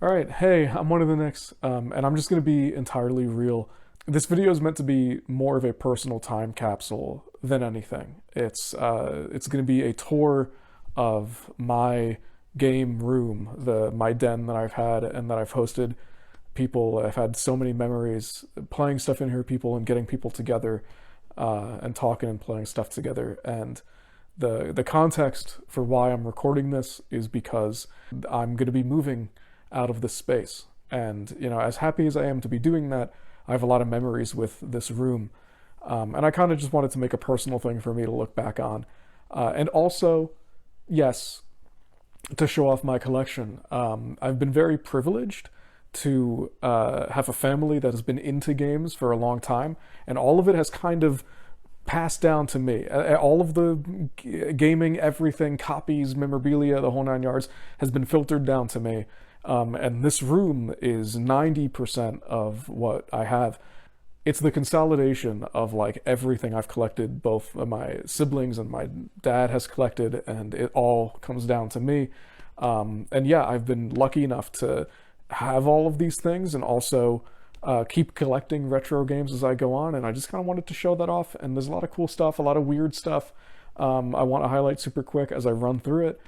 All right, hey, I'm one of the Knicks, and I'm just gonna be entirely real. This video is meant to be more of a personal time capsule than anything. It's gonna be a tour of my game room, my den that I've had and that I've hosted people. I've had so many memories playing stuff in here, people, and getting people together, and talking and playing stuff together. And the context for why I'm recording this is because I'm gonna be moving out of this space. And, as happy as I am to be doing that, I have a lot of memories with this room. And I kind of just wanted to make a personal thing for me to look back on. And also, yes, to show off my collection. I've been very privileged to have a family that has been into games for a long time, and all of it has kind of passed down to me. All of the gaming, everything, copies, memorabilia, the whole nine yards, has been filtered down to me. And this room is 90% of what I have. It's the consolidation of like everything I've collected, both my siblings and my dad has collected, and it all comes down to me. And yeah, I've been lucky enough to have all of these things and also keep collecting retro games as I go on. And I just kind of wanted to show that off. And there's a lot of cool stuff, a lot of weird stuff I want to highlight super quick as I run through it.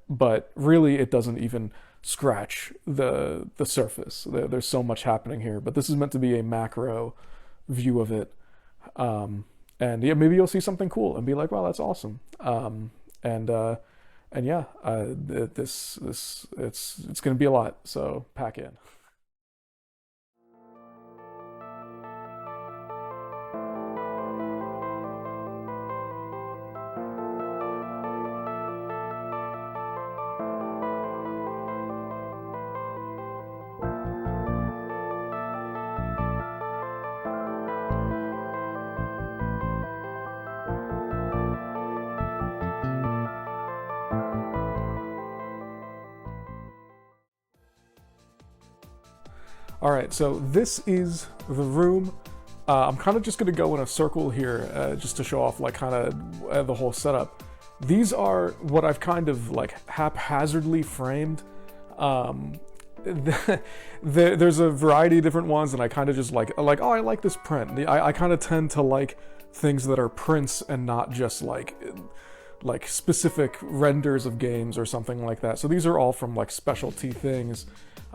But really, it doesn't even scratch the surface. There's so much happening here, but this is meant to be a macro view of it. And yeah, maybe you'll see something cool and be like, wow, that's awesome. And yeah, it's gonna be a lot, so pack in. All right, so this is the room. I'm kind of just gonna go in a circle here just to show off like kind of the whole setup. These are what I've kind of like haphazardly framed. There's a variety of different ones, and I kind of just like, oh, I like this print. I kind of tend to like things that are prints and not just like specific renders of games or something like that. So these are all from like specialty things.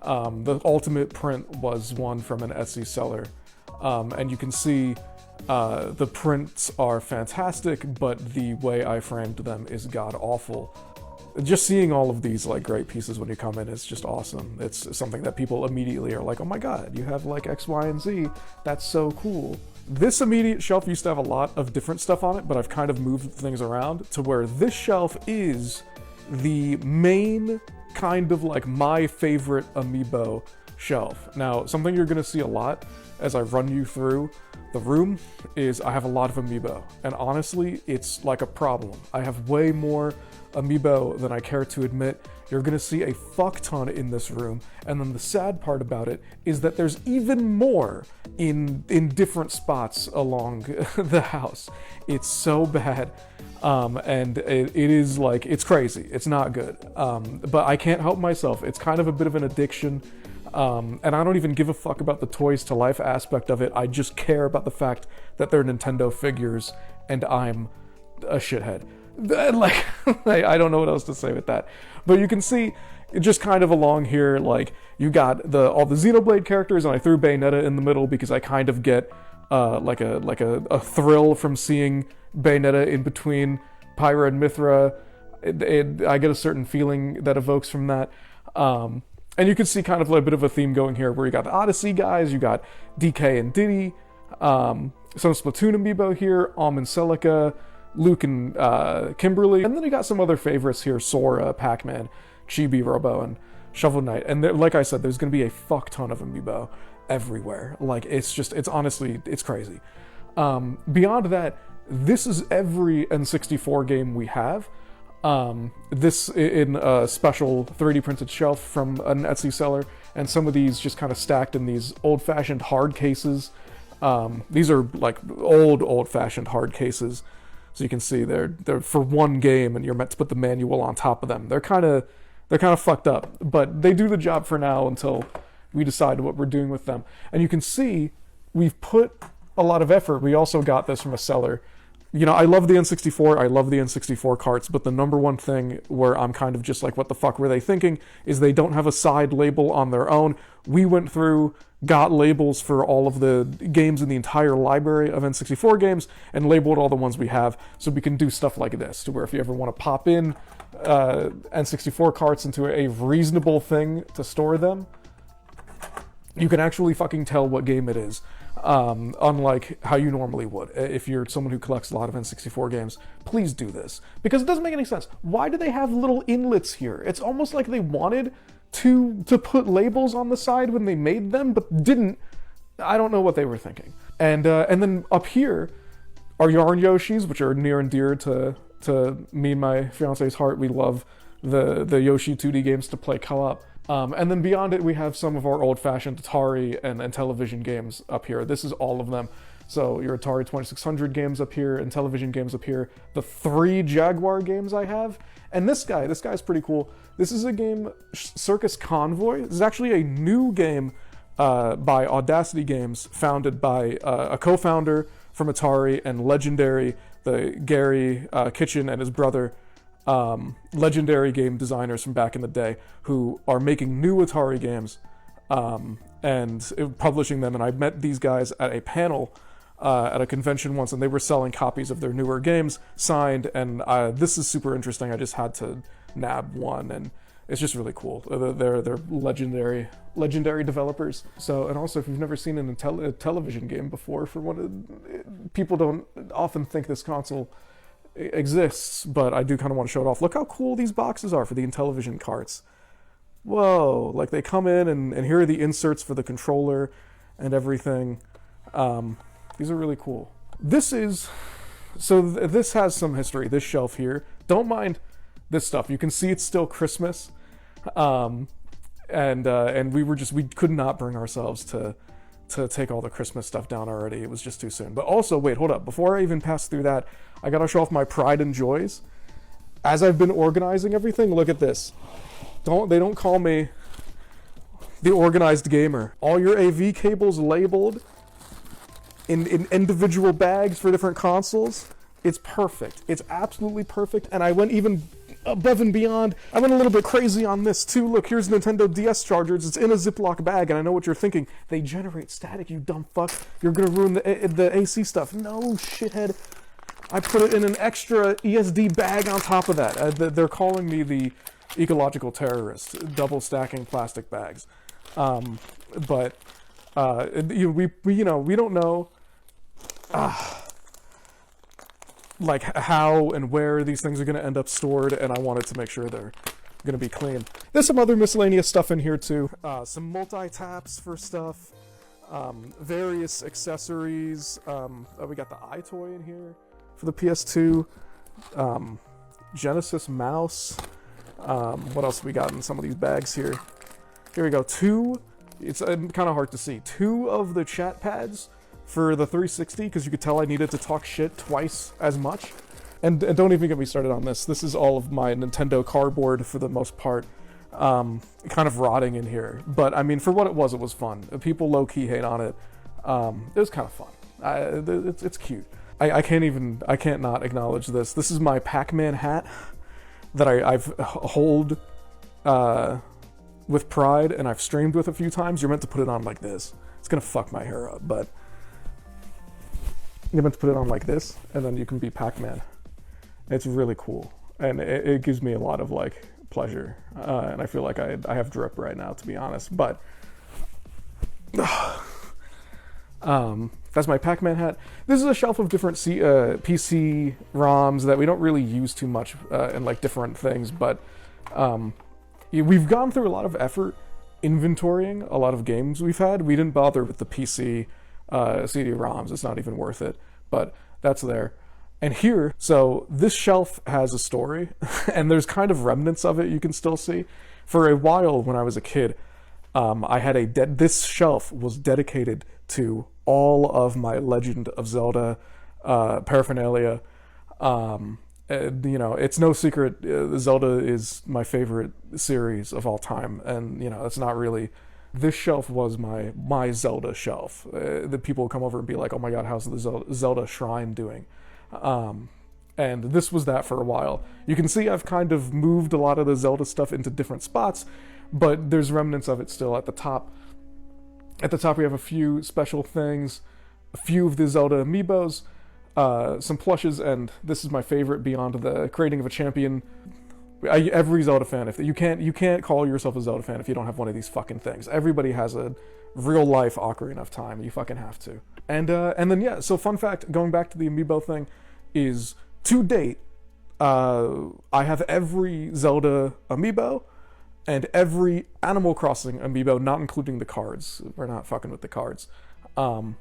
The ultimate print was one from an Etsy seller, and you can see the prints are fantastic, but the way I framed them is god awful. Just seeing all of these like great pieces when you come in is just awesome. It's something that people immediately are like, oh my god, you have like X, Y, and Z. That's so cool. This immediate shelf used to have a lot of different stuff on it, but I've kind of moved things around to where this shelf is the main kind of like my favorite amiibo shelf. Now, something you're gonna see a lot as I run you through the room is I have a lot of amiibo, and honestly, it's like a problem. I have way more amiibo than I care to admit. You're gonna see a fuck ton in this room, and then the sad part about it is that there's even more in different spots along the house. It's so bad. And it is like, it's crazy. It's not good. But I can't help myself. It's kind of a bit of an addiction. And I don't even give a fuck about the toys to life aspect of it. I just care about the fact that they're Nintendo figures and I'm a shithead. Like, I don't know what else to say with that. But you can see just kind of along here, like you got all the Xenoblade characters, and I threw Bayonetta in the middle because I kind of get like a thrill from seeing Bayonetta in between Pyra and Mithra. I get a certain feeling that evokes from that. And you can see kind of like a bit of a theme going here where you got the Odyssey guys, you got DK and Diddy, some Splatoon amiibo here, and Celica, Luke and Kimberly, and then you got some other favorites here, Sora, Pac-Man, Chibi Robo, and Shovel Knight. And like I said, there's going to be a fuck ton of amiibo everywhere. Like, it's honestly, it's crazy. Beyond that, this is every N64 game we have. This in a special 3D printed shelf from an Etsy seller, and some of these just kind of stacked in these old-fashioned hard cases. These are like old-fashioned hard cases. So you can see they're for one game, and you're meant to put the manual on top of them. They're kind of They're kind of fucked up, but they do the job for now until we decide what we're doing with them. And you can see we've put a lot of effort. We also got this from a seller. You know, I love the N64, I love the N64 carts, but the number one thing where I'm kind of just like, what the fuck were they thinking, is they don't have a side label on their own. We went through, got labels for all of the games in the entire library of N64 games, and labeled all the ones we have, so we can do stuff like this, to where if you ever want to pop in N64 carts into a reasonable thing to store them, you can actually fucking tell what game it is. Unlike how you normally would. If you're someone who collects a lot of N64 games, please do this. Because it doesn't make any sense. Why do they have little inlets here? It's almost like they wanted to put labels on the side when they made them, but didn't. I don't know what they were thinking. And then up here are Yarn Yoshis, which are near and dear to me and my fiance's heart. We love the Yoshi 2D games to play co-op. And then beyond it, we have some of our old-fashioned Atari and television games up here. This is all of them. So your Atari 2600 games up here and television games up here. The 3 Jaguar games I have. And this guy's pretty cool. This is a game, Circus Convoy. This is actually a new game by Audacity Games, founded by a co-founder from Atari and legendary, the Gary Kitchen and his brother, legendary game designers from back in the day, who are making new Atari games and publishing them. And I met these guys at a panel at a convention once, and they were selling copies of their newer games signed, and this is super interesting. I just had to nab one, and it's just really cool. They're legendary developers. So, and also, if you've never seen a television game before, people don't often think this console exists, but I do kind of want to show it off. Look how cool these boxes are for the Intellivision carts. Whoa, like they come in and here are the inserts for the controller and everything. These are really cool. This has some history, this shelf here. Don't mind this stuff. You can see it's still Christmas. And we could not bring ourselves to take all the Christmas stuff down already. It was just too soon. But also, wait, hold up. Before I even pass through that, I gotta show off my pride and joys. As I've been organizing everything, look at this. They don't call me the organized gamer. All your AV cables labeled in individual bags for different consoles. It's perfect. It's absolutely perfect. And I went even above and beyond. I went a little bit crazy on this too. Look, here's Nintendo DS chargers. It's in a Ziploc bag, and I know what you're thinking. They generate static, you dumb fuck. You're gonna ruin the AC stuff. No, shithead. I put it in an extra ESD bag on top of that. They're calling me the ecological terrorist, double stacking plastic bags. But we don't know like how and where these things are going to end up stored, and I wanted to make sure they're going to be clean. There's some other miscellaneous stuff in here too. Some multi-taps for stuff, various accessories. We got the iToy in here for the PS2, Genesis mouse. What else we got in some of these bags here? Here we go. It's kind of hard to see. 2 of the chat pads for the 360, because you could tell I needed to talk shit twice as much. And don't even get me started on this. This is all of my Nintendo cardboard for the most part, kind of rotting in here. But I mean, for what it was fun. People low-key hate on it. It was kind of fun. It's cute. I can't not acknowledge this. This is my Pac-Man hat that I've hold with pride, and I've streamed with a few times. You're meant to put it on like this. It's gonna fuck my hair up, but you're meant to put it on like this, and then you can be Pac-Man. It's really cool, and it gives me a lot of like pleasure, and I feel like I have drip right now, to be honest. But that's my Pac-Man hat. This is a shelf of different PC ROMs that we don't really use too much in like different things, but we've gone through a lot of effort inventorying a lot of games we've had. We didn't bother with the PC CD-ROMs. It's not even worth it, but that's there. And here, so this shelf has a story, and there's kind of remnants of it you can still see. For a while, when I was a kid, I had this shelf was dedicated to all of my Legend of Zelda paraphernalia, You know, it's no secret, Zelda is my favorite series of all time, and you know, it's not really. This shelf was my Zelda shelf. The people would come over and be like, "Oh my God, how's the Zelda shrine doing?" And this was that for a while. You can see I've kind of moved a lot of the Zelda stuff into different spots, but there's remnants of it still at the top. At the top, we have a few special things, a few of the Zelda amiibos, some plushes, and this is my favorite beyond the creating of a champion. Every Zelda fan, if you can't call yourself a Zelda fan if you don't have one of these fucking things. Everybody has a real life Ocarina of Time. You fucking have to. And then yeah. So fun fact, going back to the amiibo thing, is to date, I have every Zelda amiibo and every Animal Crossing amiibo, not including the cards. We're not fucking with the cards. But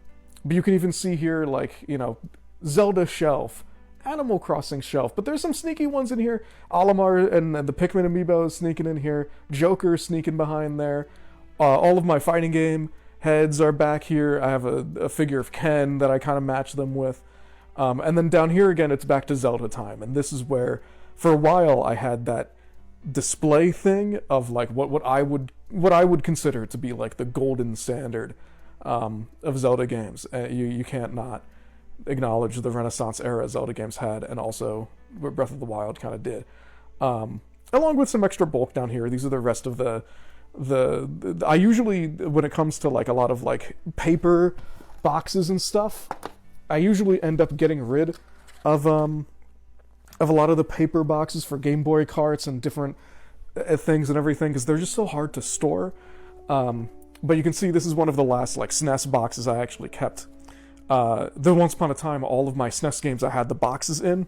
you can even see here, like, you know, Zelda shelf, Animal Crossing shelf, but there's some sneaky ones in here. Olimar and the Pikmin amiibo sneaking in here. Joker sneaking behind there. All of my fighting game heads are back here. I have a figure of Ken that I kind of match them with. And then down here again, it's back to Zelda time. And this is where, for a while, I had that display thing of like what I would consider to be like the golden standard of Zelda games. You can't not acknowledge the Renaissance era Zelda games had, and also what Breath of the Wild kind of did. Along with some extra bulk down here. These are the rest of the I usually, when it comes to like a lot of like paper boxes and stuff, I usually end up getting rid of a lot of the paper boxes for Game Boy carts and different things and everything, because they're just so hard to store. But you can see this is one of the last like SNES boxes I actually kept. There once upon a time, all of my SNES games I had the boxes in,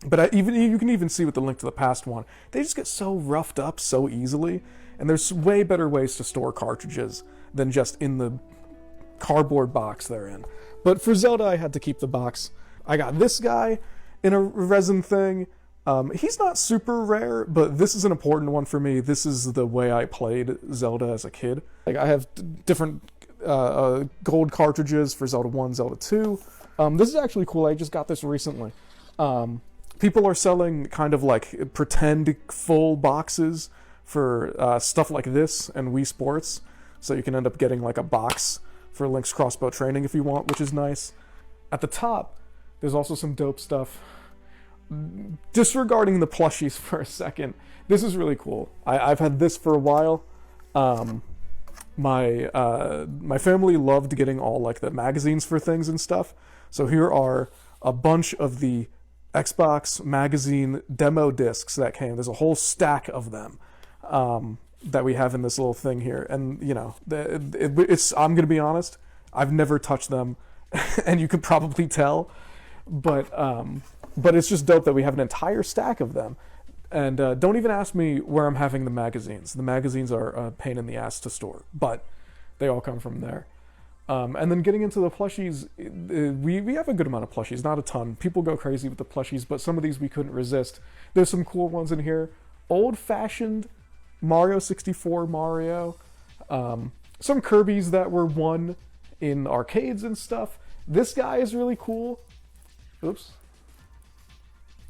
but you can even see with the Link to the Past one, they just get so roughed up so easily, and there's way better ways to store cartridges than just in the cardboard box they're in. But for Zelda, I had to keep the box. I got this guy in a resin thing. He's not super rare, but this is an important one for me. This is the way I played Zelda as a kid. Like, I have different gold cartridges for Zelda 1, Zelda 2. This is actually cool. I just got this recently. People are selling kind of like pretend full boxes for stuff like this and Wii Sports. So you can end up getting like a box for Link's crossbow training if you want, which is nice. At the top, there's also some dope stuff. Disregarding the plushies for a second, this is really cool. I've had this for a while. My family loved getting all like the magazines for things and stuff. So here are a bunch of the Xbox magazine demo discs that came. There's a whole stack of them that we have in this little thing here. And you know, I'm gonna be honest, I've never touched them, and you can probably tell. But it's just dope that we have an entire stack of them. And don't even ask me where I'm having the magazines. The magazines are a pain in the ass to store, but they all come from there. And then getting into the plushies, we have a good amount of plushies, not a ton. People go crazy with the plushies, but some of these we couldn't resist. There's some cool ones in here. Old-fashioned Mario 64 Mario. Some Kirby's that were won in arcades and stuff. This guy is really cool. Oops.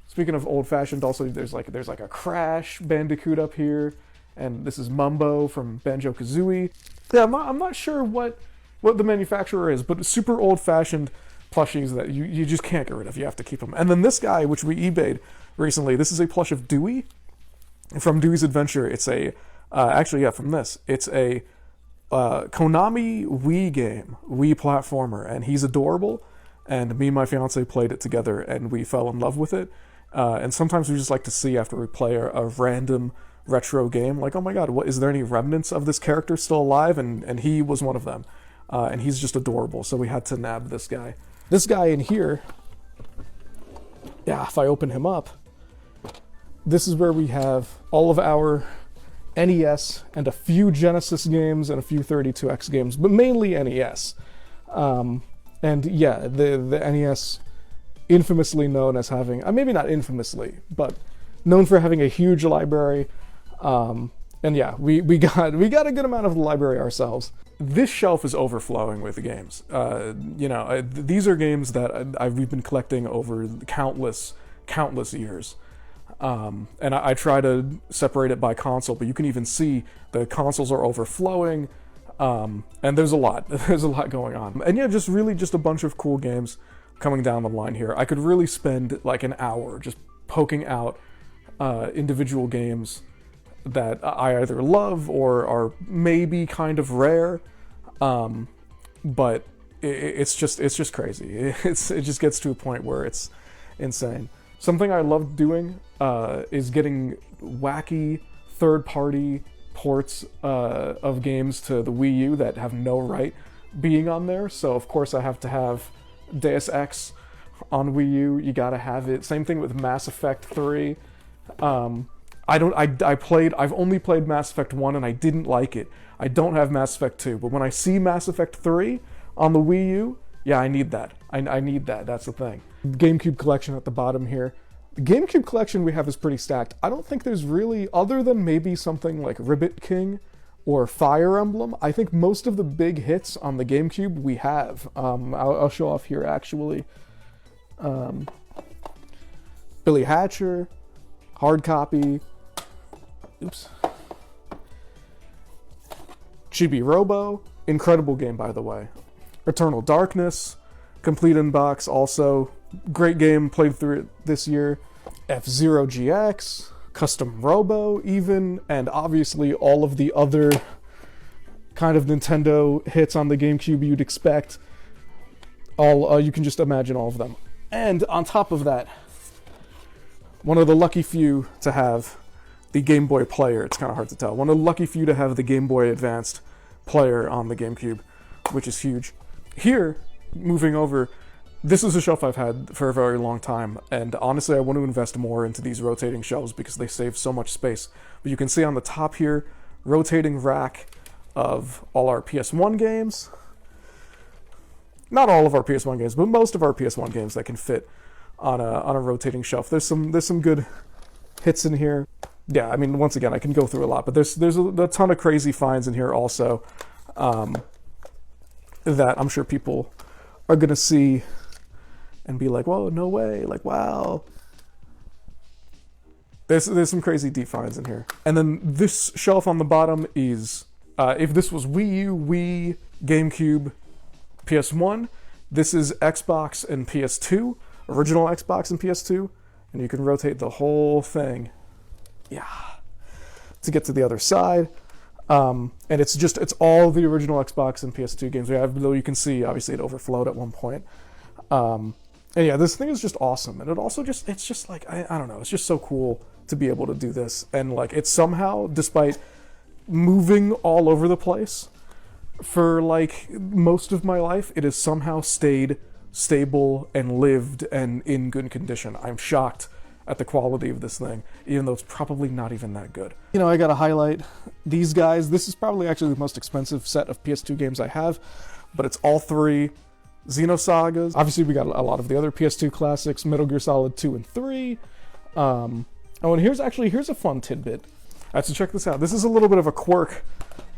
Speaking of old-fashioned, also there's like a Crash Bandicoot up here, and this is Mumbo from Banjo-Kazooie. Yeah, I'm not sure what the manufacturer is, but super old-fashioned plushies that you just can't get rid of. You have to keep them. And then this guy, which we eBayed recently, this is a plush of Dewey from Dewey's Adventure. It's a from this. It's a Konami Wii game, Wii platformer, and he's adorable. And me and my fiance played it together, and we fell in love with it. And sometimes we just like to see after we play a random retro game, like, oh my god, is there any remnants of this character still alive? And he was one of them. And he's just adorable, so we had to nab this guy. This guy in here, yeah, if I open him up, this is where we have all of our NES and a few Genesis games and a few 32X games, but mainly NES. And yeah, the NES, infamously known as having, maybe not infamously, but known for having a huge library. And yeah, we got a good amount of the library ourselves. This shelf is overflowing with games. These are games that we've been collecting over countless countless years. And I try to separate it by console, but you can even see the consoles are overflowing, and there's a lot. There's a lot going on. And yeah, just really just a bunch of cool games coming down the line here. I could really spend like an hour just poking out individual games that I either love or are maybe kind of rare, but it's just crazy. It just gets to a point where it's insane. Something I love doing is getting wacky third-party ports of games to the Wii U that have no right being on there. So of course I have to have Deus Ex on Wii U. You gotta have it. Same thing with Mass Effect 3. I've only played Mass Effect 1 and I didn't like it. I don't have Mass Effect 2, but when I see Mass Effect 3 on the Wii U, yeah, I need that. I need that. That's the thing. GameCube collection at the bottom here. The GameCube collection we have is pretty stacked. I don't think there's really, other than maybe something like Ribbit King or Fire Emblem, I think most of the big hits on the GameCube we have. I'll show off here actually. Billy Hatcher, hard copy. Oops. Chibi Robo, incredible game by the way. Eternal Darkness, complete in box also. Great game, played through it this year. F-Zero GX, Custom Robo even, and obviously all of the other kind of Nintendo hits on the GameCube you'd expect. All you can just imagine all of them. And on top of that, one of the lucky few to have the Game Boy player. It's kind of hard to tell. One of the lucky few to have the Game Boy Advanced player on the GameCube, which is huge. Here, moving over, this is a shelf I've had for a very long time, and honestly I want to invest more into these rotating shelves because they save so much space. But you can see on the top here, rotating rack of all our PS1 games. Not all of our PS1 games, but most of our PS1 games that can fit on a rotating shelf. There's some good hits in here. Yeah, I mean, once again, I can go through a lot, but there's a ton of crazy finds in here also that I'm sure people are gonna see and be like, whoa, no way, like, wow. There's some crazy deep finds in here. And then this shelf on the bottom is, if this was Wii U, Wii, GameCube, PS1, this is Xbox and PS2, original Xbox and PS2, and you can rotate the whole thing, yeah, to get to the other side. And it's all the original Xbox and PS2 games we have, though you can see, obviously, it overflowed at one point. And yeah, this thing is just awesome. And it also it's just like, I don't know, it's just so cool to be able to do this. And like, it's somehow, despite moving all over the place for like most of my life, it has somehow stayed stable and lived and in good condition. I'm shocked at the quality of this thing, even though it's probably not even that good. You know, I gotta highlight these guys. This is probably actually the most expensive set of PS2 games I have, but it's all three Xenosagas. Obviously, we got a lot of the other PS2 classics, Metal Gear Solid 2 and 3. Oh, and here's a fun tidbit. So check this out. This is a little bit of a quirk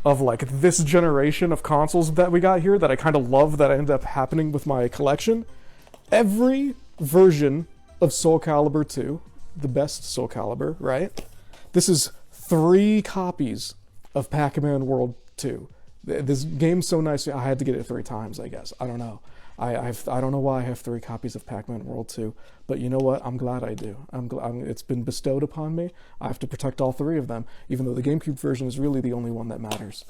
of like this generation of consoles that we got here that I kind of love that ended up happening with my collection. Every version of Soul Calibur 2, the best Soul Calibur, right? This is 3 copies of Pac-Man World 2. This game's so nice, I had to get it 3 times, I guess. I don't know. I don't know why I have 3 copies of Pac-Man World 2, but you know what? I'm glad I do. It's been bestowed upon me. I have to protect all 3 of them, even though the GameCube version is really the only one that matters.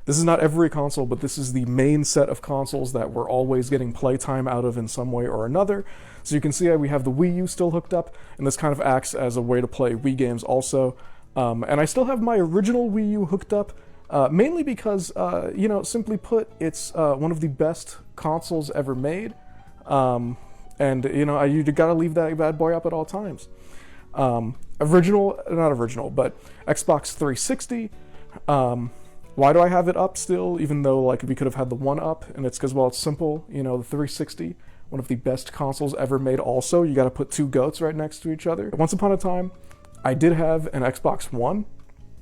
This is not every console, but this is the main set of consoles that we're always getting playtime out of in some way or another. So you can see we have the Wii U still hooked up, and this kind of acts as a way to play Wii games also. And I still have my original Wii U hooked up, mainly because, you know, simply put, it's one of the best consoles ever made. And, you know, you gotta leave that bad boy up at all times. Not original, but Xbox 360. Why do I have it up still, even though, like, we could have had the one up? And it's because, well, it's simple. You know, the 360, one of the best consoles ever made also. You gotta put 2 goats right next to each other. Once upon a time, I did have an Xbox One.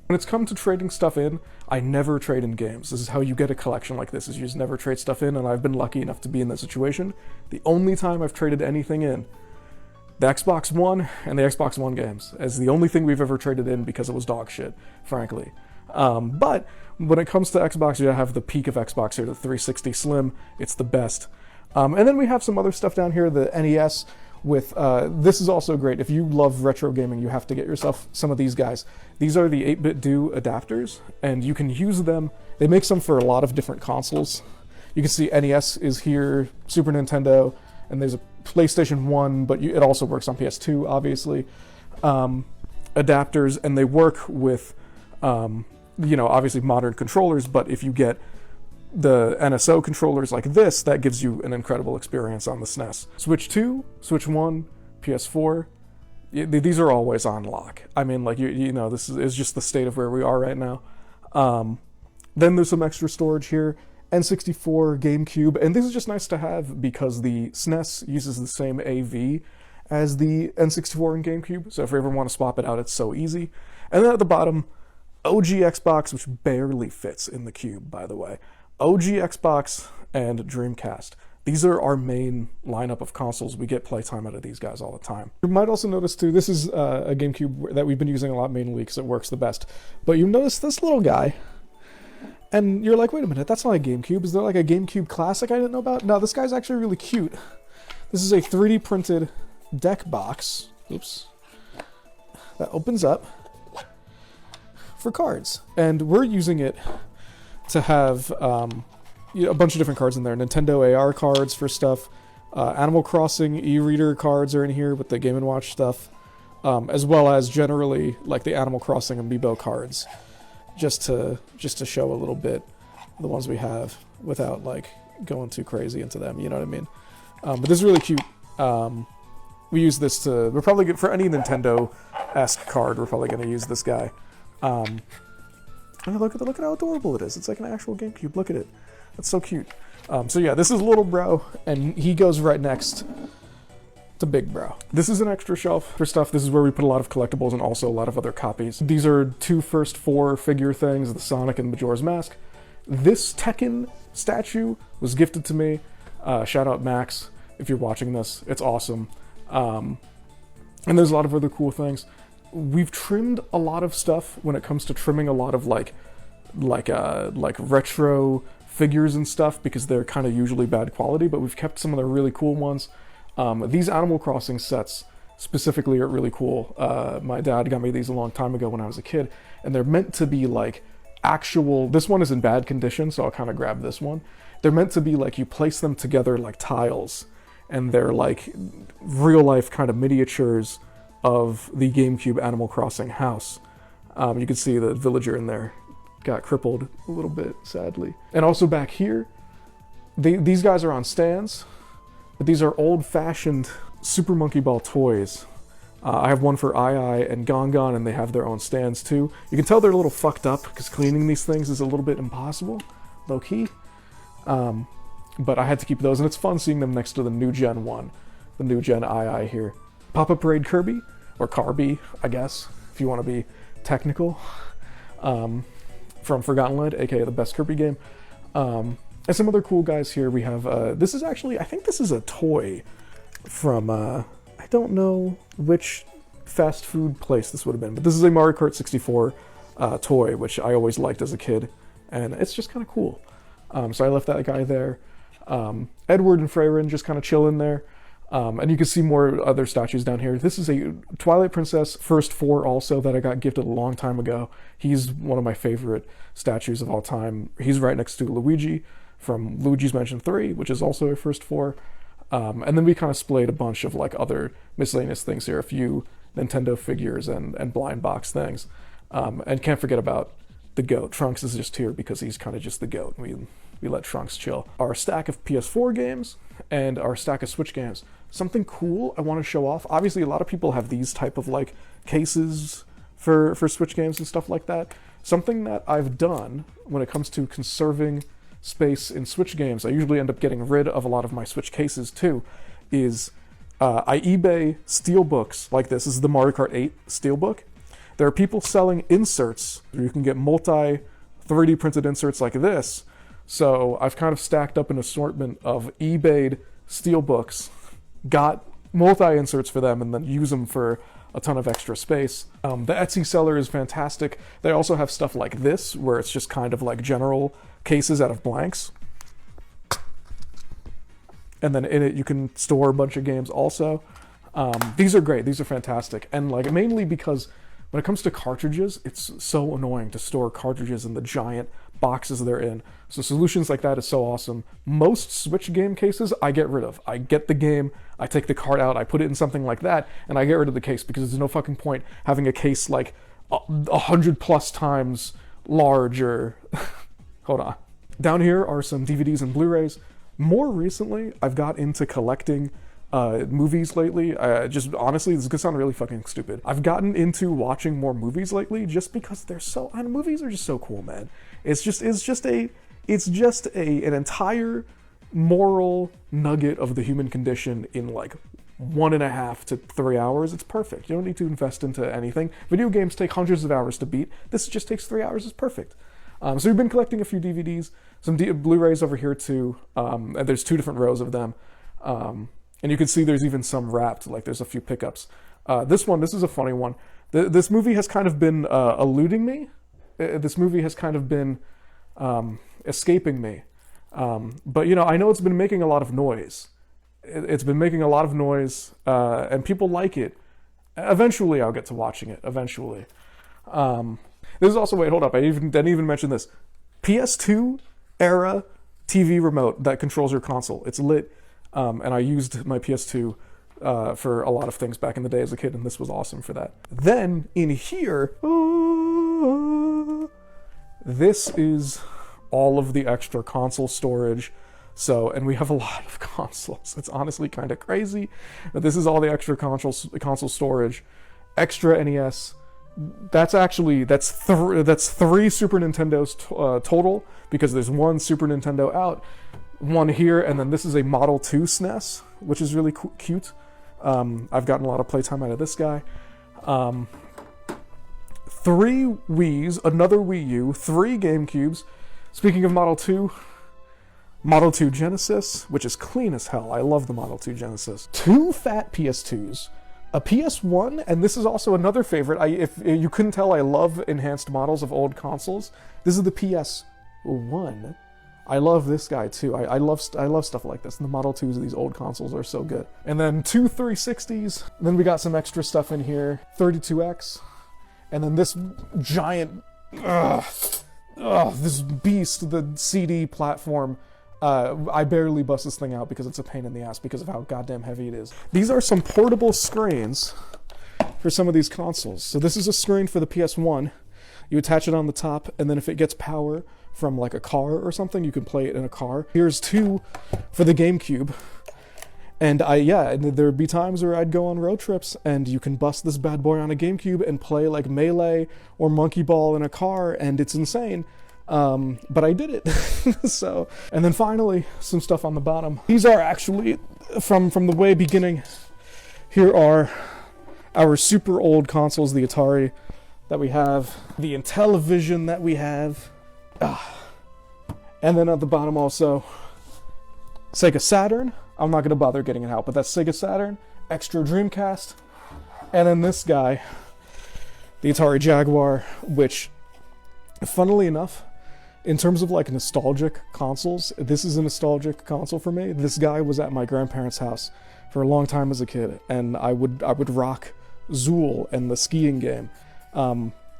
When it's come to trading stuff in, I never trade in games. This is how you get a collection like this, is you just never trade stuff in, and I've been lucky enough to be in that situation. The only time I've traded anything in, the Xbox One and the Xbox One games as the only thing we've ever traded in because it was dog shit, frankly. But when it comes to Xbox, you have the peak of Xbox here, the 360 Slim. It's the best. And then we have some other stuff down here, the NES with, this is also great. If you love retro gaming, you have to get yourself some of these guys. These are the 8-bit do adapters, and you can use them. They make some for a lot of different consoles. You can see NES is here, Super Nintendo, and there's a PlayStation 1, but it also works on PS2, obviously. Adapters, and they work with, obviously modern controllers, but if you get the NSO controllers like this, that gives you an incredible experience on the SNES. Switch 2, Switch 1, PS4, these are always on lock. I mean, like, this is just the state of where we are right now. Then there's some extra storage here. N64, GameCube, and this is just nice to have because the SNES uses the same AV as the N64 and GameCube, so if you ever want to swap it out, it's so easy. And then at the bottom, OG Xbox, which barely fits in the cube, by the way. OG Xbox and Dreamcast. These are our main lineup of consoles. We get playtime out of these guys all the time. You might also notice too, this is a GameCube that we've been using a lot mainly because it works the best. But you notice this little guy, and you're like, wait a minute, that's not a GameCube. Is there like a GameCube Classic I didn't know about? No, this guy's actually really cute. This is a 3D printed deck box. Oops. That opens up for cards. And we're using it to have a bunch of different cards in there. Nintendo AR cards for stuff. Animal Crossing e-reader cards are in here with the Game & Watch stuff. As well as generally like the Animal Crossing Amiibo cards. Just to show a little bit the ones we have without like going too crazy into them, you know what I mean? But this is really cute. We use this we're probably good for any Nintendo-esque card. We're probably going to use this guy. And look at how adorable it is. It's like an actual GameCube. Look at it. That's so cute. So yeah, this is Little Bro, and he goes right next to Big Bro. This is an extra shelf for stuff. This is where we put a lot of collectibles and also a lot of other copies. These are 2 first 4 figure things, the Sonic and Majora's Mask. This Tekken statue was gifted to me. Shout out Max if you're watching this. It's awesome. And there's a lot of other cool things. We've trimmed a lot of stuff when it comes to trimming a lot of like retro figures and stuff because they're kind of usually bad quality, but we've kept some of the really cool ones. These Animal Crossing sets specifically are really cool. My dad got me these a long time ago when I was a kid, and they're meant to be like actual, this one is in bad condition, so I'll kind of grab this one. They're meant to be like you place them together like tiles, and they're like real life kind of miniatures of the GameCube Animal Crossing house. You can see the villager in there got crippled a little bit, sadly. And also back here, these guys are on stands, but these are old-fashioned Super Monkey Ball toys. I have one for Ai and Gongon, and they have their own stands too. You can tell they're a little fucked up because cleaning these things is a little bit impossible, low-key. But I had to keep those, and it's fun seeing them next to the new Gen 1, the new Gen Ai here. Papa Parade Kirby, or Carby, I guess, if you want to be technical, from Forgotten Land, aka the best Kirby game. And some other cool guys here. We have, this is actually, I think this is a toy from, I don't know which fast food place this would have been, but this is a Mario Kart 64 toy, which I always liked as a kid, and it's just kind of cool. So I left that guy there. Edward and Freyrin just kind of chilling there. And you can see more other statues down here. This is a Twilight Princess First 4 also that I got gifted a long time ago. He's one of my favorite statues of all time. He's right next to Luigi from Luigi's Mansion 3, which is also a First 4. And then we kind of splayed a bunch of like other miscellaneous things here, a few Nintendo figures and blind box things. And can't forget about the GOAT. Trunks is just here because he's kind of just the GOAT. We let Trunks chill. Our stack of PS4 games and our stack of Switch games. Something cool I want to show off. Obviously, a lot of people have these type of like cases for Switch games and stuff like that. Something that I've done when it comes to conserving space in Switch games, I usually end up getting rid of a lot of my Switch cases too, is I eBay steelbooks like this. This is the Mario Kart 8 steelbook. There are people selling inserts. You can get multi 3D printed inserts like this. So I've kind of stacked up an assortment of eBayed steelbooks, got multi-inserts for them and then use them for a ton of extra space. The Etsy seller is fantastic. They also have stuff like this, where it's just kind of like general cases out of blanks. And then in it, you can store a bunch of games also. These are great. These are fantastic. And like mainly because when it comes to cartridges, it's so annoying to store cartridges in the giant boxes they're in. So solutions like that is so awesome. Most Switch game cases I get rid of. I get the game, I take the card out, I put it in something like that, and I get rid of the case because there's no fucking point having a case like 100 plus times larger. Hold on. Down here are some DVDs and Blu-rays. More recently, I've got into collecting movies lately. Just honestly, this is gonna sound really fucking stupid. I've gotten into watching more movies lately just because they're so, and movies are just so cool, man. It's just an entire moral nugget of the human condition in like 1.5 to 3 hours. It's perfect. You don't need to invest into anything. Video games take hundreds of hours to beat. This just takes 3 hours. It's perfect. So we've been collecting a few DVDs, some Blu-rays over here too, and there's 2 different rows of them. And you can see there's even some wrapped, like there's a few pickups. This is a funny one. This movie has kind of been eluding me. This movie has kind of been escaping me. But, you know, I know it's been making a lot of noise. It's been making a lot of noise, and people like it. Eventually, I'll get to watching it. Eventually. This is also, wait, hold up. I didn't even mention this. PS2 era TV remote that controls your console. It's lit. And I used my PS2 for a lot of things back in the day as a kid, and this was awesome for that. Then, in here, this is all of the extra console storage. So, and we have a lot of consoles. It's honestly kind of crazy, but this is all the extra console storage. Extra NES. That's 3 Super Nintendos total, because there's 1 Super Nintendo out, 1 here, and then this is a Model 2 SNES, which is really cute. I've gotten a lot of playtime out of this guy. 3 Wiis, another Wii U, 3 GameCubes. Speaking of Model 2, Model 2 Genesis, which is clean as hell. I love the Model 2 Genesis. 2 fat PS2s, a PS1, and this is also another favorite. If you couldn't tell, I love enhanced models of old consoles. This is the PS1. I love this guy too. I love stuff like this. And the Model 2s of these old consoles are so good. And then 2 360s. Then we got some extra stuff in here. 32X. And then this giant, this beast, the CD platform. I barely bust this thing out because it's a pain in the ass because of how goddamn heavy it is. These are some portable screens for some of these consoles. So this is a screen for the PS1. You attach it on the top, and then if it gets power from like a car or something, you can play it in a car. Here's 2 for the GameCube. And there'd be times where I'd go on road trips, and you can bust this bad boy on a GameCube and play like Melee or Monkey Ball in a car, and it's insane. But I did it. So, and then finally, some stuff on the bottom. These are actually from the way beginning. Here are our super old consoles, the Atari that we have, the Intellivision that we have, and then at the bottom also, Sega Saturn. I'm not going to bother getting it out, but that's Sega Saturn, extra Dreamcast, and then this guy, the Atari Jaguar, which, funnily enough, in terms of like nostalgic consoles, this is a nostalgic console for me. This guy was at my grandparents' house for a long time as a kid, and I would rock Zool and the skiing game.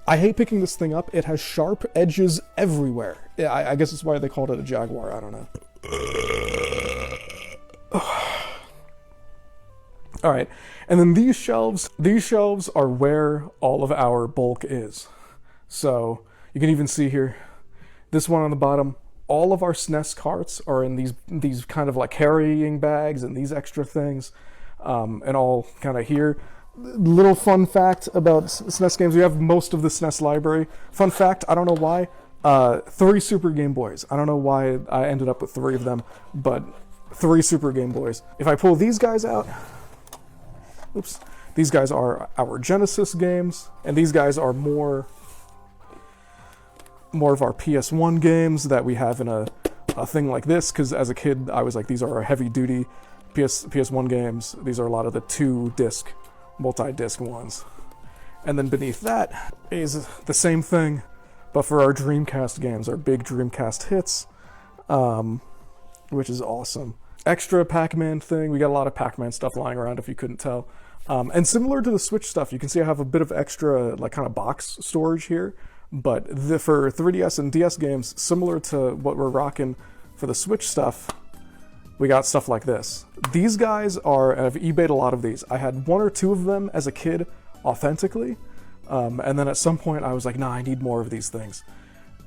I hate picking this thing up. It has sharp edges everywhere. I guess that's why they called it a Jaguar. I don't know. All right, and then these shelves are where all of our bulk is. So you can even see here, this one on the bottom, all of our SNES carts are in these kind of like carrying bags and these extra things, and all kind of here. Little fun fact about SNES games, we have most of the SNES library. Fun fact, I don't know why, 3 Super Game Boys. I don't know why I ended up with 3 of them, but 3 Super Game Boys. If I pull these guys out, oops, these guys are our Genesis games, and these guys are more of our PS1 games that we have in a thing like this, because as a kid, I was like, these are our heavy-duty PS1 games. These are a lot of the 2-disc, multi-disc ones. And then beneath that is the same thing, but for our Dreamcast games, our big Dreamcast hits, which is awesome. Extra Pac-Man thing. We got a lot of Pac-Man stuff lying around if you couldn't tell. And similar to the Switch stuff, you can see I have a bit of extra like kind of box storage here. But for 3DS and DS games, similar to what we're rocking for the Switch stuff, we got stuff like this. These guys are, and I've eBayed a lot of these. I had 1 or 2 of them as a kid, authentically. And then at some point I was like, nah, I need more of these things.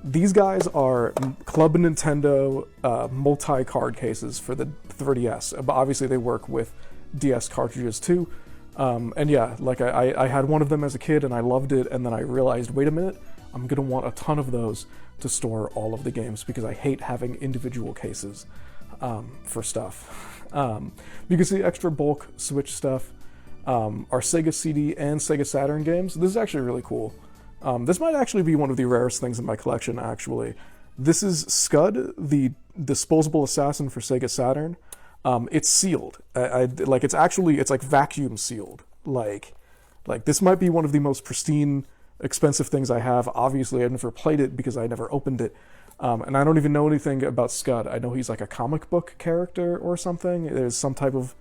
These guys are Club Nintendo multi-card cases for the 3DS. But obviously they work with DS cartridges too. And yeah, like I had one of them as a kid and I loved it, and then I realized, wait a minute, I'm gonna want a ton of those to store all of the games because I hate having individual cases for stuff. You can see extra bulk Switch stuff, our Sega CD and Sega Saturn games. This is actually really cool. This might actually be one of the rarest things in my collection, actually. This is Scud, the disposable assassin for Sega Saturn. It's sealed. It's like vacuum sealed. Like this might be one of the most pristine, expensive things I have. Obviously, I've never played it because I never opened it. And I don't even know anything about Scud. I know he's like a comic book character or something. There's some type of,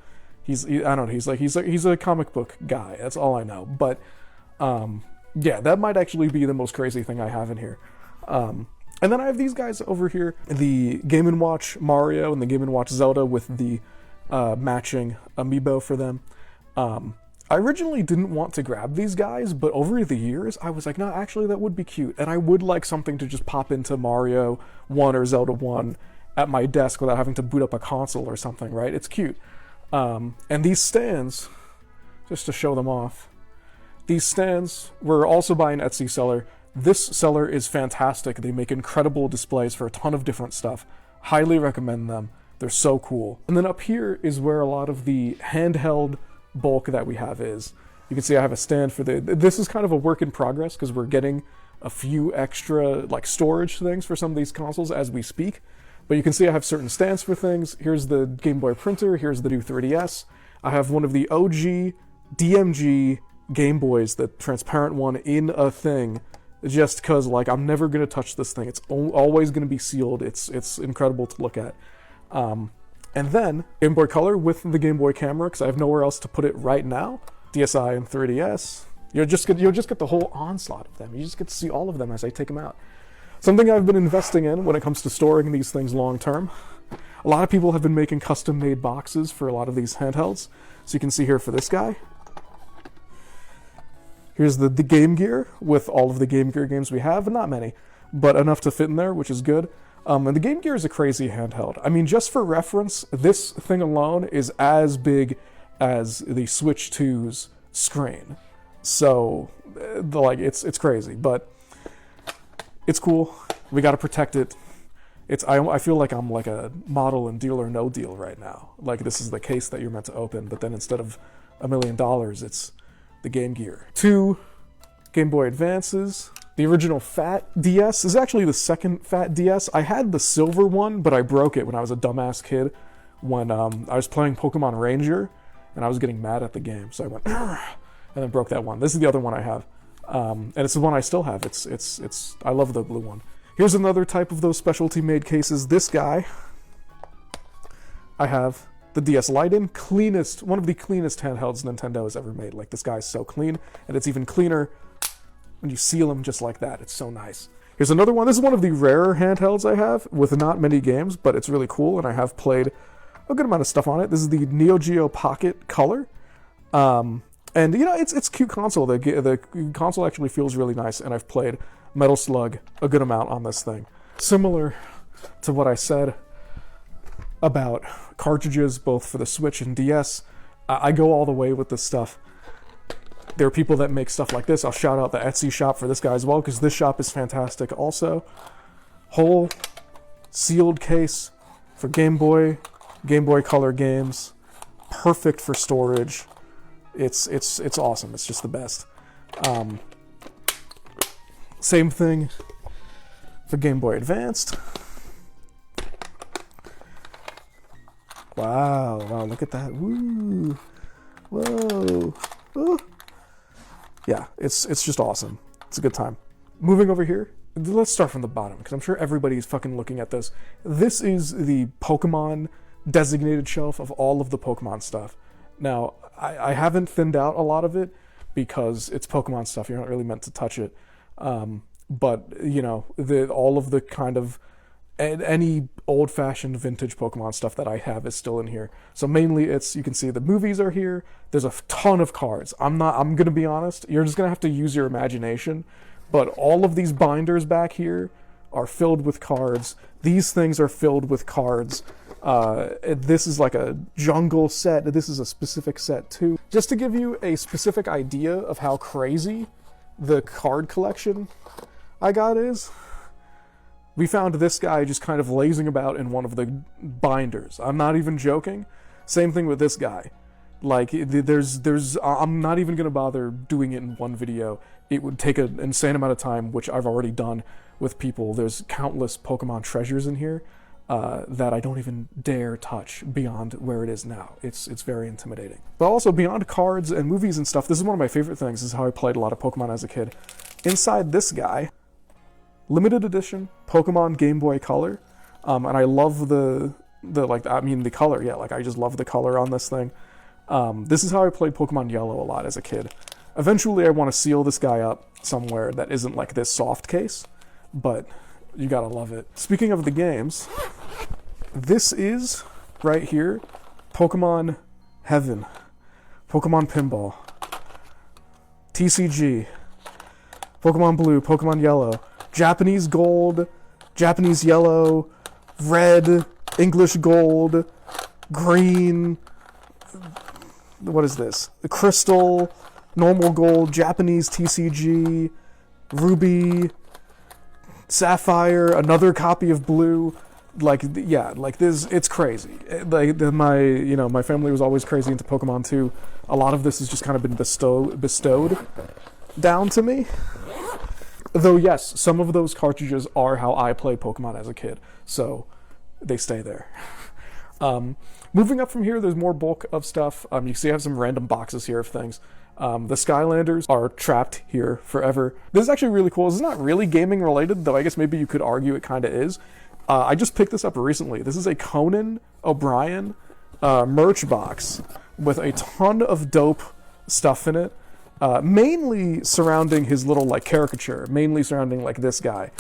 I don't know, he's a comic book guy. That's all I know. But, yeah, that might actually be the most crazy thing I have in here. And then I have these guys over here, the Game & Watch Mario and the Game & Watch Zelda with the matching amiibo for them. I originally didn't want to grab these guys, but over the years, I was like, no, actually that would be cute. And I would like something to just pop into Mario 1 or Zelda 1 at my desk without having to boot up a console or something, right? It's cute. And these stands, just to show them off, these stands were also by an Etsy seller. This seller is fantastic. They make incredible displays for a ton of different stuff. Highly recommend them. They're so cool. And then up here is where a lot of the handheld bulk that we have is. You can see I have a stand for this is kind of a work in progress because we're getting a few extra like storage things for some of these consoles as we speak. But you can see I have certain stands for things. Here's the Game Boy printer. Here's the new 3DS. I have one of the OG DMG Game Boys, the transparent one, in a thing, just because like I'm never gonna touch this thing. It's always gonna be sealed. It's incredible to look at. And then Game Boy Color with the Game Boy camera, because I have nowhere else to put it right now. DSi and 3DS. You'll just get the whole onslaught of them. You just get to see all of them as I take them out. Something I've been investing in when it comes to storing these things long term. A lot of people have been making custom made boxes for a lot of these handhelds. So you can see here for this guy. Here's the Game Gear with all of the Game Gear games we have, not many, but enough to fit in there, which is good. And the Game Gear is a crazy handheld. I mean, just for reference, this thing alone is as big as the Switch 2's screen. So, it's crazy, but it's cool. We got to protect it. I feel like I'm like a model in Deal or No Deal right now. Like this is the case that you're meant to open, but then instead of $1 million, it's the Game Gear. 2 Game Boy Advances. The original Fat DS is actually the second Fat DS. I had the silver one, but I broke it when I was a dumbass kid when I was playing Pokemon Ranger and I was getting mad at the game. So I went, and then broke that one. This is the other one I have. And it's the one I still have. I love the blue one. Here's another type of those specialty made cases. This guy, I have the DS Lite in, one of the cleanest handhelds Nintendo has ever made. Like, this guy's so clean, and it's even cleaner when you seal them just like that. It's so nice. Here's another one. This is one of the rarer handhelds I have with not many games, but it's really cool, and I have played a good amount of stuff on it. This is the Neo Geo Pocket Color. And, you know, it's a cute console. The console actually feels really nice, and I've played Metal Slug a good amount on this thing. Similar to what I said about cartridges, both for the Switch and DS, I go all the way with this stuff. There are people that make stuff like this. I'll shout out the Etsy shop for this guy as well, because this shop is fantastic also. Whole sealed case for Game Boy Color games. Perfect for storage. It's awesome. It's just the best. Same thing for Game Boy Advanced. Wow, wow, look at that. Woo. Whoa. Oh. Yeah, it's just awesome. It's a good time. Moving over here, let's start from the bottom, because I'm sure everybody's fucking looking at this. This is the Pokemon designated shelf of all of the Pokemon stuff. Now, I haven't thinned out a lot of it, because it's Pokemon stuff. You're not really meant to touch it. But, you know, all of the kind of any old-fashioned vintage Pokemon stuff that I have is still in here. So mainly it's, you can see the movies are here. There's a ton of cards. I'm gonna be honest, you're just gonna have to use your imagination. But all of these binders back here are filled with cards. These things are filled with cards. This is like a jungle set. This is a specific set too. Just to give you a specific idea of how crazy the card collection I got is, we found this guy just kind of lazing about in one of the binders. I'm not even joking. Same thing with this guy. Like, I'm not even going to bother doing it in one video. It would take an insane amount of time, which I've already done with people. There's countless Pokemon treasures in here that I don't even dare touch beyond where it is now. It's very intimidating. But also, beyond cards and movies and stuff, this is one of my favorite things. This is how I played a lot of Pokemon as a kid. Inside this guy, limited edition Pokemon Game Boy Color, and I love the color. Yeah, like I just love the color on this thing. This is how I played Pokemon Yellow a lot as a kid. Eventually, I want to seal this guy up somewhere that isn't like this soft case, but you gotta love it. Speaking of the games, this is right here Pokemon Heaven, Pokemon Pinball, TCG, Pokemon Blue, Pokemon Yellow, Japanese Gold, Japanese Yellow, Red, English Gold, Green, what is this? The Crystal, Normal Gold, Japanese TCG, Ruby, Sapphire, another copy of Blue. Like, yeah, like this, it's crazy. Like, my family was always crazy into Pokemon too. A lot of this has just kind of been bestowed down to me. Though, yes, some of those cartridges are how I played Pokemon as a kid, so they stay there. Moving up from here, there's more bulk of stuff. You see I have some random boxes here of things. The Skylanders are trapped here forever. This is actually really cool. This is not really gaming related, though I guess maybe you could argue it kind of is. I just picked this up recently. This is a Conan O'Brien merch box with a ton of dope stuff in it. Mainly surrounding his little like caricature, mainly surrounding like this guy.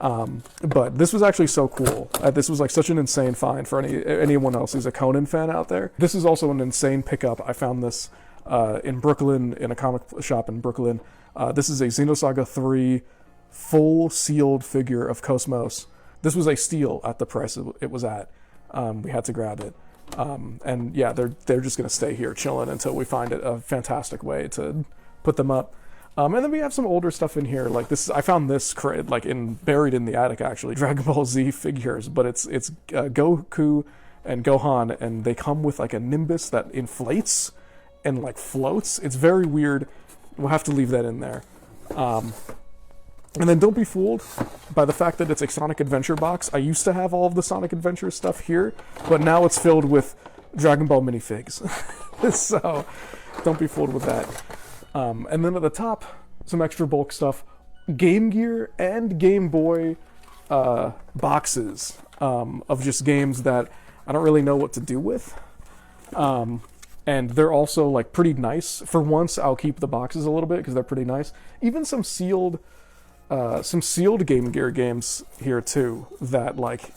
But this was actually so cool. This was like such an insane find for anyone else who's a Conan fan out there. This is also an insane pickup. I found this in Brooklyn, in a comic shop in Brooklyn. This is a Xenosaga 3 full sealed figure of Cosmos. This was a steal at the price it was at. We had to grab it. And yeah, they're just gonna stay here chilling until we find a fantastic way to put them up. And then we have some older stuff in here, like this. I found this buried in the attic actually. Dragon Ball Z figures, but it's Goku and Gohan, and they come with like a Nimbus that inflates and like floats. It's very weird. We'll have to leave that in there. And then don't be fooled by the fact that it's a Sonic Adventure box. I used to have all of the Sonic Adventure stuff here, but now it's filled with Dragon Ball minifigs. So don't be fooled with that. And then at the top, some extra bulk stuff. Game Gear and Game Boy boxes of just games that I don't really know what to do with. And they're also like pretty nice. For once, I'll keep the boxes a little bit because they're pretty nice. Even some sealed Game Gear games here too that like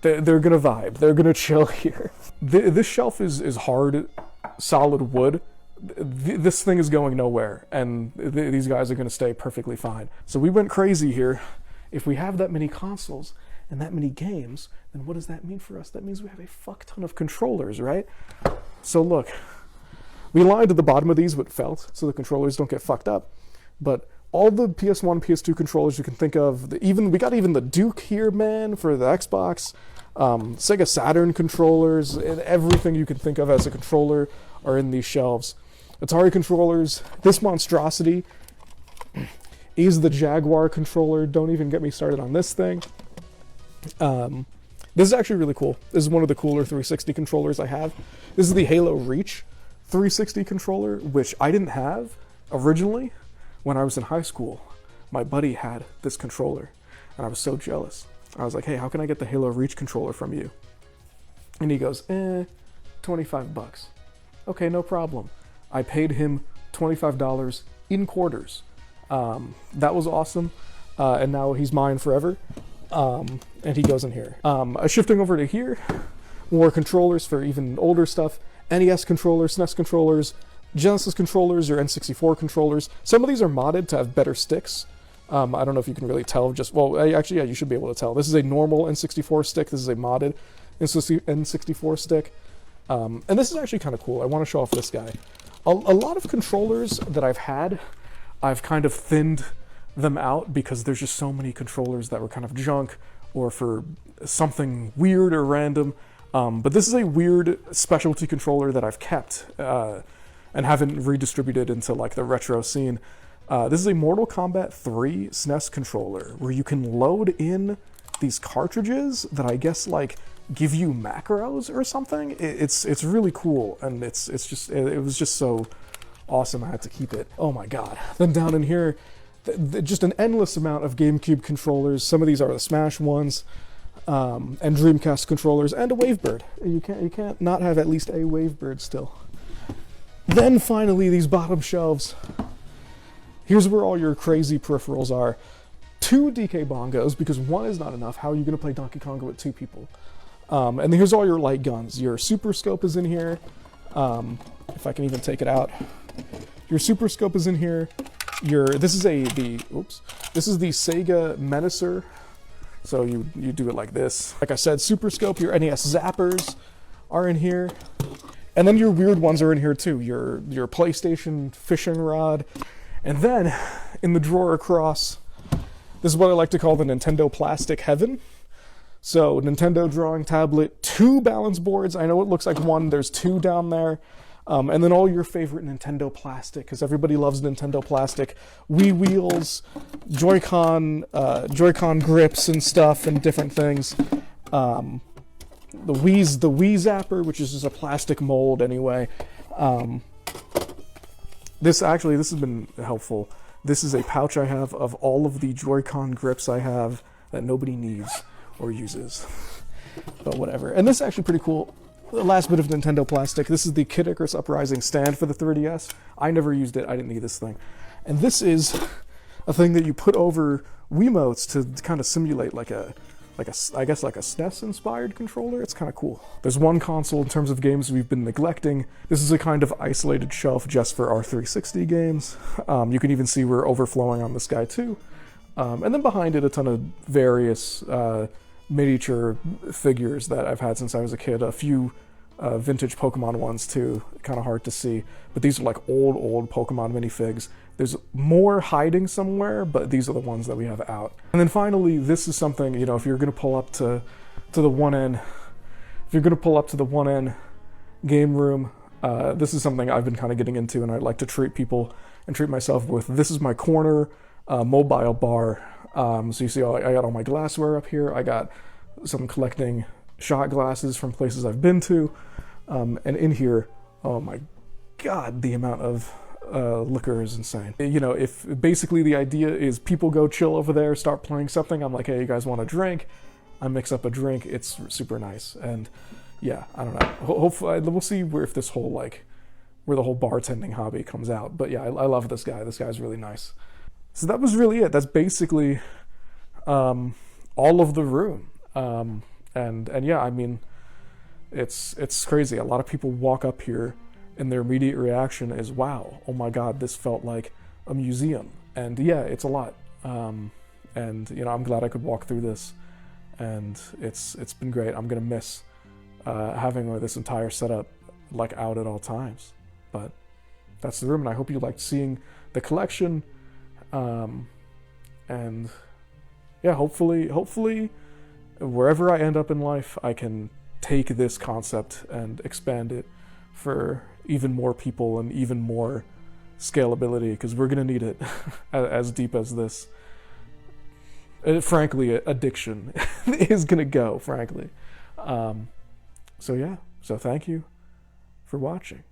they're gonna vibe. They're gonna chill here. This shelf is hard, solid wood. This thing is going nowhere, and these guys are going to stay perfectly fine. So we went crazy here. If we have that many consoles and that many games, then what does that mean for us? That means we have a fuck ton of controllers, right? So look, we lined the bottom of these with felt so the controllers don't get fucked up. But all the PS1, PS2 controllers you can think of, we got even the Duke here, man, for the Xbox, Sega Saturn controllers, and everything you can think of as a controller are in these shelves. Atari controllers, this monstrosity is the Jaguar controller. Don't even get me started on this thing. This is actually really cool. This is one of the cooler 360 controllers I have. This is the Halo Reach 360 controller, which I didn't have originally when I was in high school. My buddy had this controller, and I was so jealous. I was like, hey, how can I get the Halo Reach controller from you? And he goes, $25. Okay, no problem. I paid him $25 in quarters. That was awesome, and now he's mine forever. And he goes in here. Shifting over to here, more controllers for even older stuff. NES controllers, SNES controllers, Genesis controllers, or N64 controllers. Some of these are modded to have better sticks. I don't know if you can really tell. Actually, yeah, you should be able to tell. This is a normal N64 stick. This is a modded N64 stick. And this is actually kind of cool. I want to show off this guy. A lot of controllers that I've had, I've kind of thinned them out because there's just so many controllers that were kind of junk or for something weird or random. But this is a weird specialty controller that I've kept and haven't redistributed into like the retro scene. This is a Mortal Kombat 3 SNES controller where you can load in these cartridges that I guess like give you macros or something. It's really cool, and it was just so awesome I had to keep it. Oh my god. Then down in here, just an endless amount of GameCube controllers. Some of these are the Smash ones, and Dreamcast controllers, and a Wavebird. You can't not have at least a Wavebird still. Then finally, these bottom shelves. Here's where all your crazy peripherals are. 2 DK bongos, because 1 is not enough. How are you going to play Donkey Kong with 2 people? And then here's all your light guns. Your Super Scope is in here. If I can even take it out. Your Super Scope is in here. This is the Sega Menacer. So you do it like this. Like I said, Super Scope, your NES Zappers are in here. And then your weird ones are in here too. Your PlayStation fishing rod. And then in the drawer across, this is what I like to call the Nintendo plastic heaven. So Nintendo drawing tablet, 2 balance boards. I know it looks like 1, there's 2 down there. And then all your favorite Nintendo plastic, because everybody loves Nintendo plastic. Wii wheels, Joy-Con grips and stuff and different things. The Wii Zapper, which is just a plastic mold anyway. This has been helpful. This is a pouch I have of all of the Joy-Con grips I have that nobody needs or uses. But whatever. And this is actually pretty cool. The last bit of Nintendo plastic. This is the Kid Icarus Uprising stand for the 3DS. I never used it. I didn't need this thing. And this is a thing that you put over Wiimotes to kind of simulate like a SNES-inspired controller. It's kind of cool. There's one console in terms of games we've been neglecting. This is a kind of isolated shelf just for our 360 games. You can even see we're overflowing on this guy too. And then behind it, a ton of various miniature figures that I've had since I was a kid. A few vintage Pokemon ones too. Kind of hard to see. But these are like old Pokemon minifigs. There's more hiding somewhere, but these are the ones that we have out. And then finally, this is something, if you're going to pull up to the 1N, game room, this is something I've been kind of getting into and I'd like to treat people and treat myself with. This is my corner mobile bar. So you see I got all my glassware up here. I got some collecting shot glasses from places I've been to. And in here, oh my god, the amount of liquor is insane. If basically the idea is people go chill over there, start playing something, I'm like, hey, you guys want a drink? I mix up a drink. It's super nice. And yeah, I don't know. Hopefully we'll see where the whole bartending hobby comes out. But yeah, I love this guy. This guy's really nice. So that was really it. That's basically all of the room. And yeah, I mean, it's crazy. A lot of people walk up here and their immediate reaction is, wow, oh my god, this felt like a museum. And yeah, it's a lot. And I'm glad I could walk through this, and it's been great. I'm gonna miss having this entire setup like out at all times. But that's the room, and I hope you liked seeing the collection. And yeah, hopefully wherever I end up in life, I can take this concept and expand it for even more people and even more scalability, because we're gonna need it as deep as this. frankly, addiction is gonna go. Frankly, so yeah. So thank you for watching.